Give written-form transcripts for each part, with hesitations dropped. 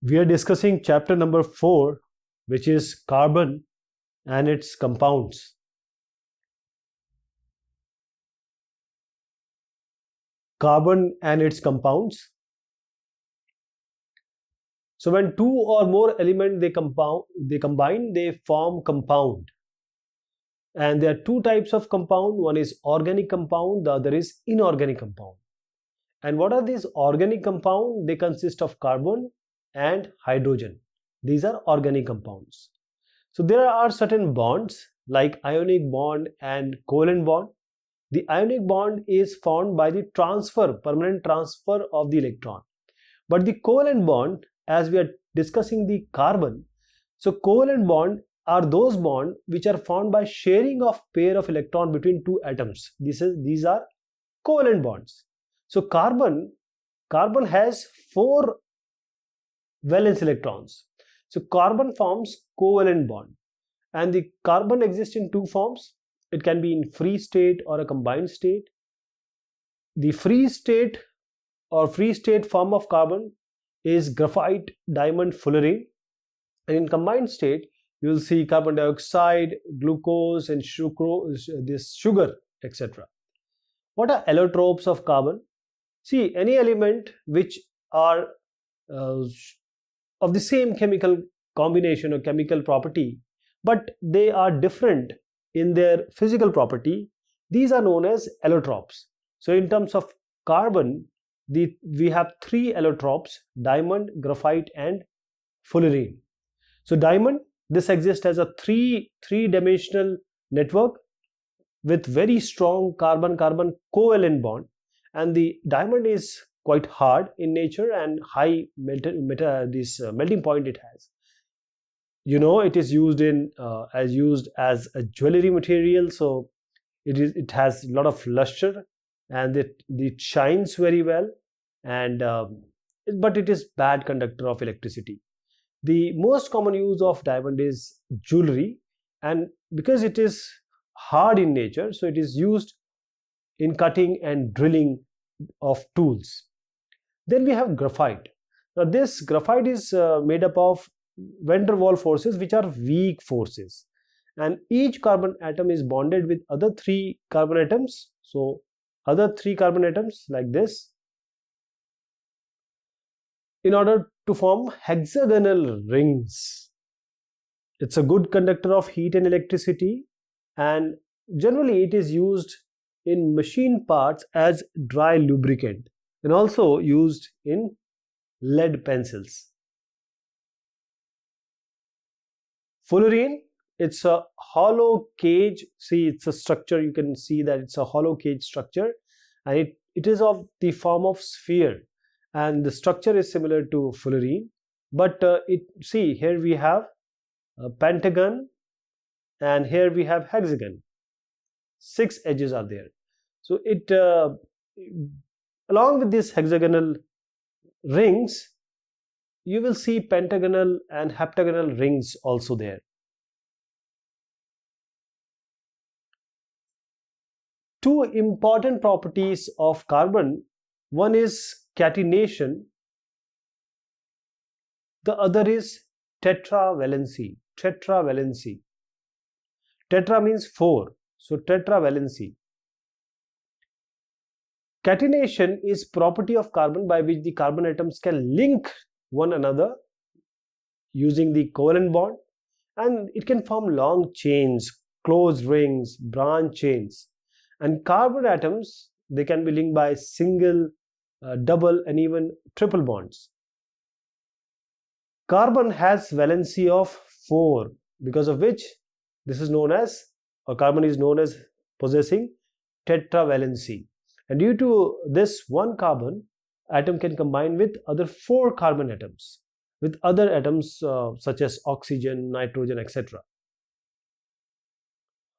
We are discussing chapter number 4, which is carbon and its compounds. Carbon and its compounds. So when two or more elements they combine, they form compound. And there are two types of compound. One is organic compound, the other is inorganic compound. And what are these organic compounds? They consist of carbon and hydrogen. These are organic compounds. So there are certain bonds like ionic bond and covalent bond. The ionic bond is formed by the permanent transfer of the electron. But the covalent bond, as we are discussing the carbon, so covalent bond are those bonds which are formed by sharing of pair of electron between two atoms. These are covalent bonds. So carbon has 4 valence electrons. So carbon forms covalent bond, and the carbon exists in two forms. It can be in free state or a combined state. The free state form of carbon is graphite, diamond, fullerene, and in combined state you will see carbon dioxide, glucose, and sugar, etc. What are allotropes of carbon? See, any element which are of the same chemical combination or chemical property, but they are different in their physical property, these are known as allotropes. So in terms of carbon, we have 3 allotropes: diamond, graphite, and fullerene. So diamond, this exists as a three-dimensional network with very strong carbon-carbon covalent bond, and the diamond is quite hard in nature and high melting point it has. You know, it is used as a jewelry material, so it has a lot of luster and it shines very well, and but it is bad conductor of electricity. The most common use of diamond is jewelry, and because it is hard in nature, so it is used in cutting and drilling of tools. Then we have graphite. Now this graphite is made up of van der Waals forces, which are weak forces, and each carbon atom is bonded with other 3 carbon atoms. So other 3 carbon atoms like this, in order to form hexagonal rings. It's a good conductor of heat and electricity, and generally it is used in machine parts as dry lubricant, and also used in lead pencils. Fullerene, it's a hollow cage. See, it's a structure, you can see that it's a hollow cage structure, and it is of the form of sphere, and the structure is similar to fullerene, but see, here we have a pentagon and here we have hexagon. 6 edges are there. So it along with these hexagonal rings, you will see pentagonal and heptagonal rings also there. Two important properties of carbon: one is catenation, the other is tetravalency. Tetra means 4, so tetravalency. Catenation is property of carbon by which the carbon atoms can link one another using the covalent bond, and it can form long chains, closed rings, branch chains. And carbon atoms, they can be linked by single, double, and even triple bonds. Carbon has valency of 4, because of which this is known as, or carbon is known as possessing tetravalency. And due to this, one carbon atom can combine with other 4 carbon atoms, with other atoms such as oxygen, nitrogen, etc.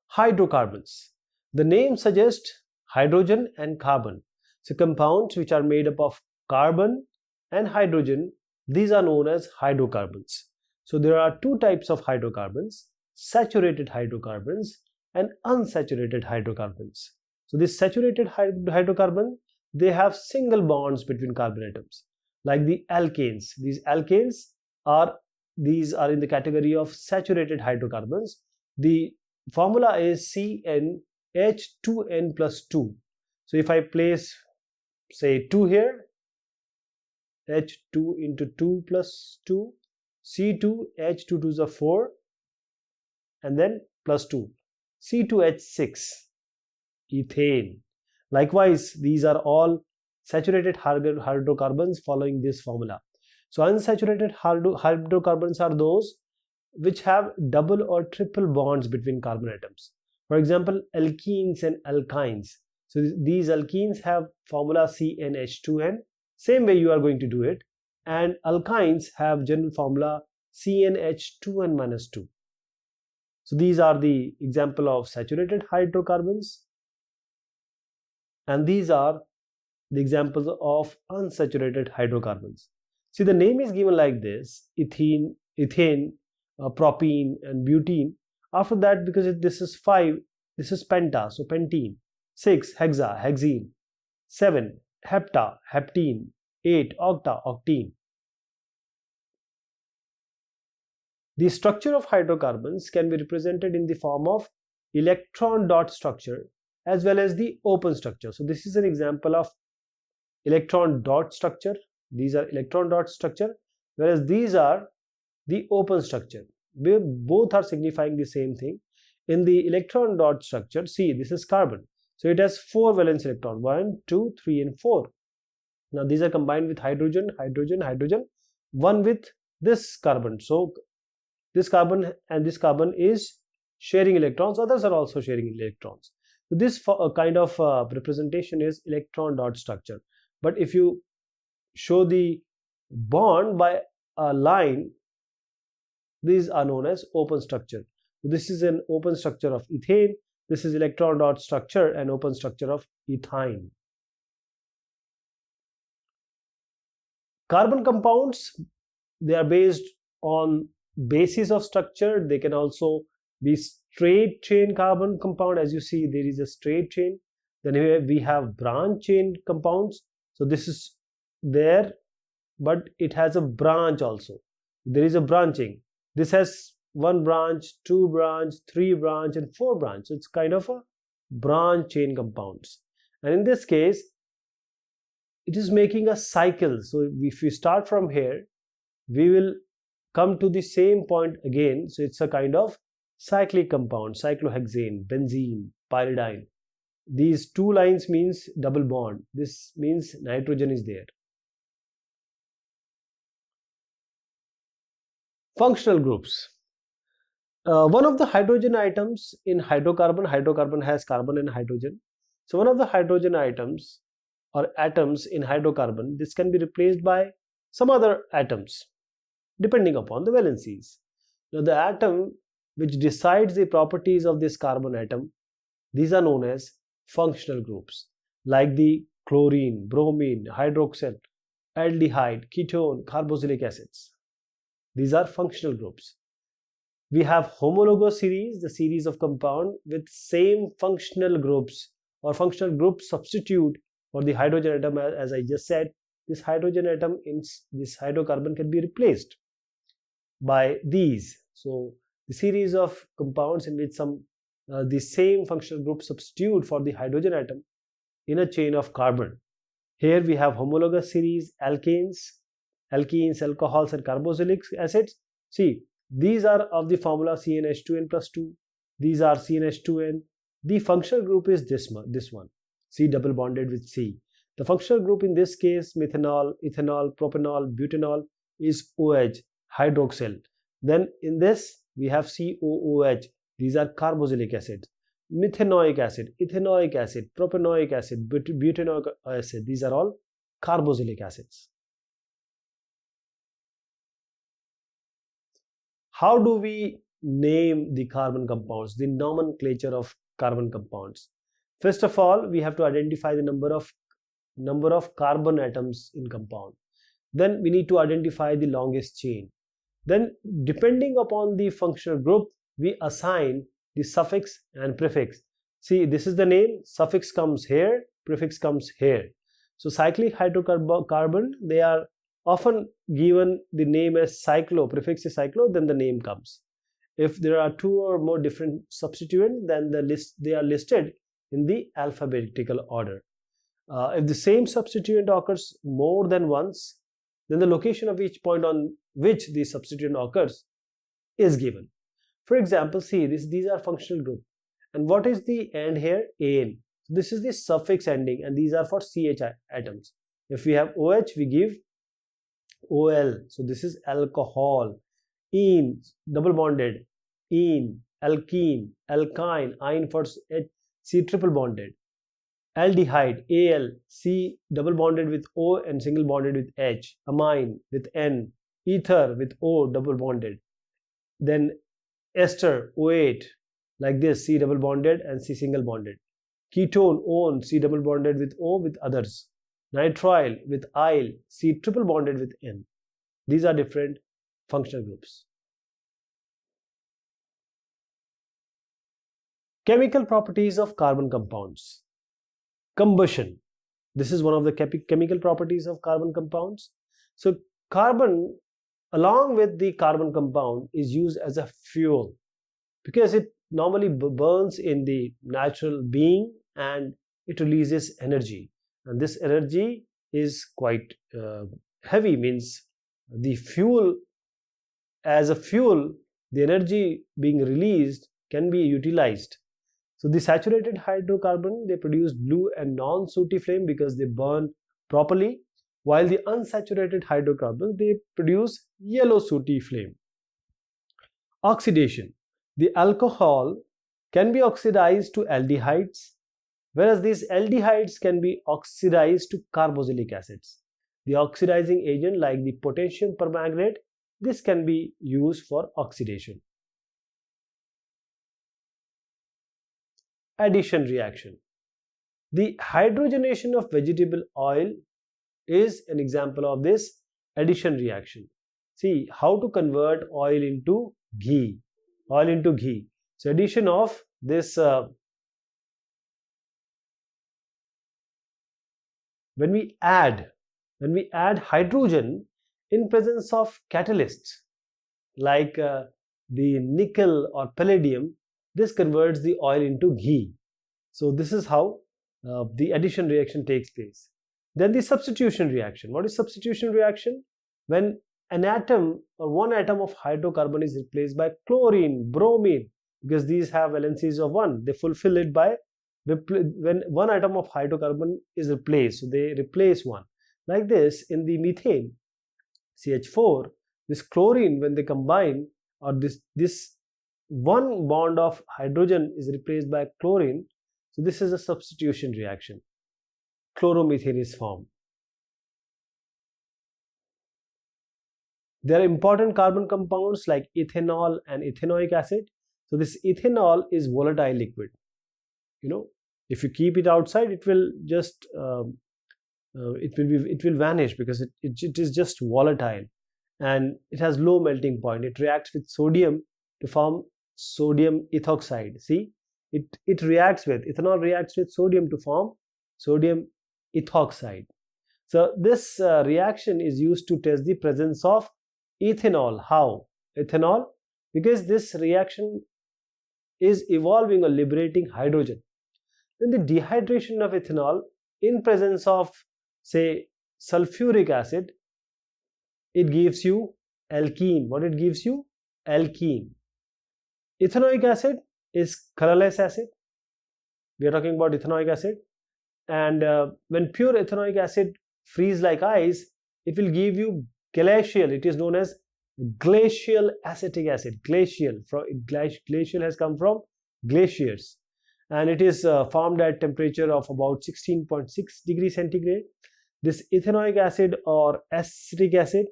Hydrocarbons. The name suggests hydrogen and carbon. So compounds which are made up of carbon and hydrogen, these are known as hydrocarbons. So there are 2 types of hydrocarbons: saturated hydrocarbons and unsaturated hydrocarbons. So this saturated hydrocarbon, they have single bonds between carbon atoms, like the alkanes. These alkanes, these are in the category of saturated hydrocarbons. The formula is CnH2n plus 2. So if I place, say, 2 here, H2 into 2 plus 2, C2, H2 to the 4, and then plus 2, C2H6, ethane. Likewise, these are all saturated hydrocarbons following this formula. So unsaturated hydrocarbons are those which have double or triple bonds between carbon atoms. For example, alkenes and alkynes. So these alkenes have formula CnH2n. Same way you are going to do it. And alkynes have general formula CnH2n minus 2. So these are the example of saturated hydrocarbons. And these are the examples of unsaturated hydrocarbons. See, the name is given like this: ethene, propene, and butene. After that, because this is 5, this is penta, so pentene. 6, hexa, hexene. 7, hepta, heptene. 8, octa, octene. The structure of hydrocarbons can be represented in the form of electron dot structure as well as the open structure. So this is an example of electron dot structure. These are electron dot structure, whereas these are the open structure. Both are signifying the same thing. In the electron dot structure, see, this is carbon. So it has 4 valence electrons, 1, 2, 3, and 4. Now these are combined with hydrogen, hydrogen, hydrogen, one with this carbon. So this carbon and this carbon is sharing electrons, others are also sharing electrons. So this kind of representation is electron dot structure. But if you show the bond by a line, these are known as open structure. So this is an open structure of ethane. This is electron dot structure and open structure of ethyne. Carbon compounds, they are based on basis of structure. They can also be straight chain carbon compound. As you see, there is a straight chain. Then here we have branch chain compounds. So this is there, but it has a branch also. There is a branching. This has 1 branch, 2 branch, 3 branch, and 4 branch. So it's kind of a branch chain compounds. And in this case, it is making a cycle. So if we start from here, we will come to the same point again. So it's a kind of cyclic compound: cyclohexane, benzene, pyridine. These 2 lines means double bond. This means nitrogen is there. Functional groups. One of the hydrogen items in hydrocarbon has carbon and hydrogen. So one of the hydrogen items or atoms in hydrocarbon, this can be replaced by some other atoms depending upon the valencies. Now the atom which decides the properties of this carbon atom, these are known as functional groups, like the chlorine, bromine, hydroxyl, aldehyde, ketone, carboxylic acids. These are functional groups. We have homologous series, the series of compound with same functional groups or functional group substitute for the hydrogen atom. As I just said, this hydrogen atom in this hydrocarbon can be replaced by these. So the series of compounds in which the same functional group substitute for the hydrogen atom in a chain of carbon. Here we have homologous series, alkanes, alcohols, and carboxylic acids. See, these are of the formula CnH2n plus 2. These are CnH2n. The functional group is this one, C double bonded with C. The functional group in this case, methanol, ethanol, propanol, butanol, is OH, hydroxyl. Then in this we have COOH. These are carboxylic acids. Methanoic acid, ethanoic acid, propanoic acid, butanoic acid. These are all carboxylic acids. How do we name the carbon compounds, the nomenclature of carbon compounds? First of all, we have to identify the number of carbon atoms in compound. Then we need to identify the longest chain. Then depending upon the functional group, we assign the suffix and prefix. See, this is the name, suffix comes here, prefix comes here. So cyclic hydrocarbon, they are often given the name as cyclo, prefix is cyclo, then the name comes. If there are two or more different substituents, then they are listed in the alphabetical order. If the same substituent occurs more than once, then the location of each point on which the substituent occurs is given. For example, see these are functional group, and what is the end here? An. This is the suffix ending, and these are for CH atoms. If we have OH, we give OL. So this is alcohol. Ene, double bonded. Ene, alkene, alkyne, ine for C triple bonded. Aldehyde, Al, C double bonded with O and single bonded with H. Amine with N. Ether with O double bonded. Then ester, O8, like this, C double bonded and C single bonded. Ketone, one, C double bonded with O with others. Nitrile with Ile, C triple bonded with N. These are different functional groups. Chemical properties of carbon compounds. Combustion. This is one of the chemical properties of carbon compounds. So carbon, along with the carbon compound, is used as a fuel because it normally burns in the natural being and it releases energy, and this energy is quite heavy, means the fuel, as a fuel, the energy being released can be utilized. So the saturated hydrocarbon, they produce blue and non-sooty flame because they burn properly, while the unsaturated hydrocarbons, they produce yellow sooty flame. Oxidation. The alcohol can be oxidized to aldehydes, whereas these aldehydes can be oxidized to carboxylic acids. The oxidizing agent like the potassium permanganate, this can be used for oxidation. Addition reaction. The hydrogenation of vegetable oil is an example of this addition reaction. See how to convert oil into ghee. Oil into ghee. So addition of this when we add hydrogen in presence of catalysts like the nickel or palladium, this converts the oil into ghee. So this is how the addition reaction takes place. Then the substitution reaction. What is substitution reaction? When an atom or one atom of hydrocarbon is replaced by chlorine, bromine, because these have valencies of 1, they fulfill it by when one atom of hydrocarbon is replaced, so they replace one. Like this in the methane, CH4, this chlorine, when they combine, or this one bond of hydrogen is replaced by chlorine, so this is a substitution reaction. Chloromethane is formed. There are important carbon compounds like ethanol and ethanoic acid. So this ethanol is volatile liquid. You know, if you keep it outside, it will just it will vanish because it is just volatile, and it has low melting point. It reacts with sodium to form sodium ethoxide. See, it reacts with ethanol reacts with sodium to form sodium ethoxide. So this reaction is used to test the presence of ethanol. How? Ethanol, because this reaction is evolving or liberating hydrogen. Then the dehydration of ethanol in presence of, say, sulfuric acid, it gives you alkene. What it gives you? Alkene. Ethanoic acid is colorless acid. We are talking about ethanoic acid. And when pure ethanoic acid freeze like ice, it will give you glacial. It is known as glacial acetic acid. Glacial has come from glaciers, and it is formed at temperature of about 16.6 degrees centigrade. This ethanoic acid or acetic acid,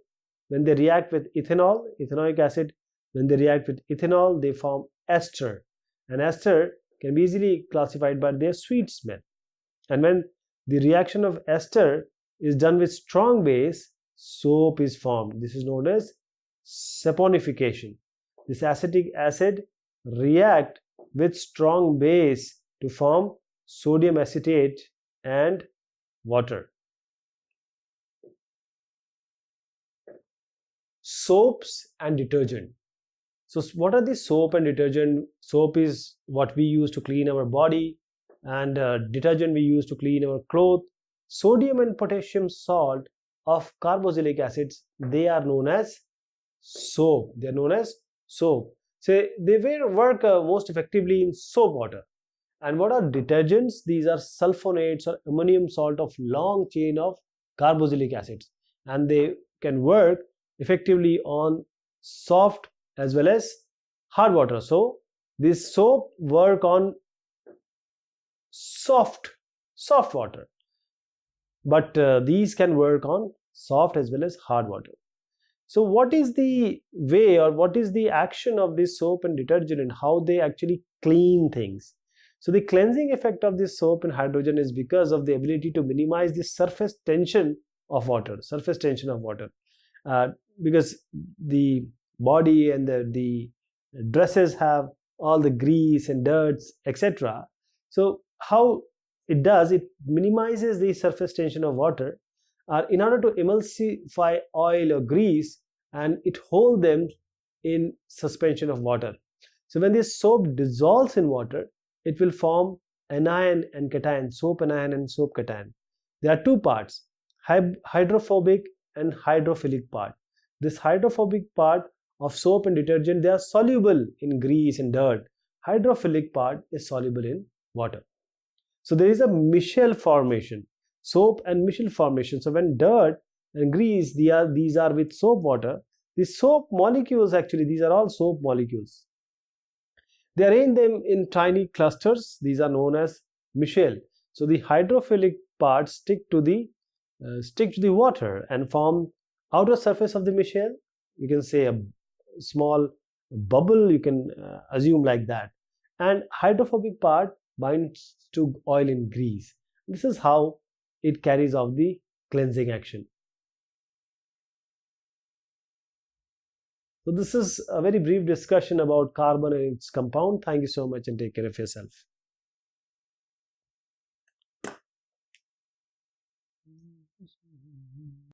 when they react with ethanol, ethanoic acid, when they react with ethanol, they form ester, and ester can be easily classified by their sweet smell. And when the reaction of ester is done with strong base, soap is formed. This is known as saponification. This acetic acid react with strong base to form sodium acetate and water. soaps and detergent. So what are the soap and detergent? Soap is what we use to clean our body, and detergent we use to clean our clothes. Sodium and potassium salt of carboxylic acids, they are known as soap. They are known as soap. So they will work most effectively in soap water. And what are detergents? These are sulfonates or ammonium salt of long chain of carboxylic acids, and they can work effectively on soft as well as hard water. So this soap work on soft water, but these can work on soft as well as hard water. So what is the way, or what is the action of this soap and detergent, and how they actually clean things? So the cleansing effect of this soap and hydrogen is because of the ability to minimize the surface tension of water, because the body and the dresses have all the grease and dirts, etc. So how it does, it minimizes the surface tension of water in order to emulsify oil or grease, and it holds them in suspension of water. So when this soap dissolves in water, it will form anion and cation, soap anion and soap cation. There are two parts, hydrophobic and hydrophilic part. This hydrophobic part of soap and detergent, they are soluble in grease and dirt. Hydrophilic part is soluble in water. So there is a micelle formation, soap and micelle formation. So when dirt and grease, these are with soap water, the soap molecules, actually these are all soap molecules, they arrange them in tiny clusters. These are known as micelle. So the hydrophilic parts stick to the water and form outer surface of the micelle. You can say a small bubble, you can assume like that. And hydrophobic part binds to oil and grease. This is how it carries out the cleansing action. So this is a very brief discussion about carbon and its compound. Thank you so much and take care of yourself.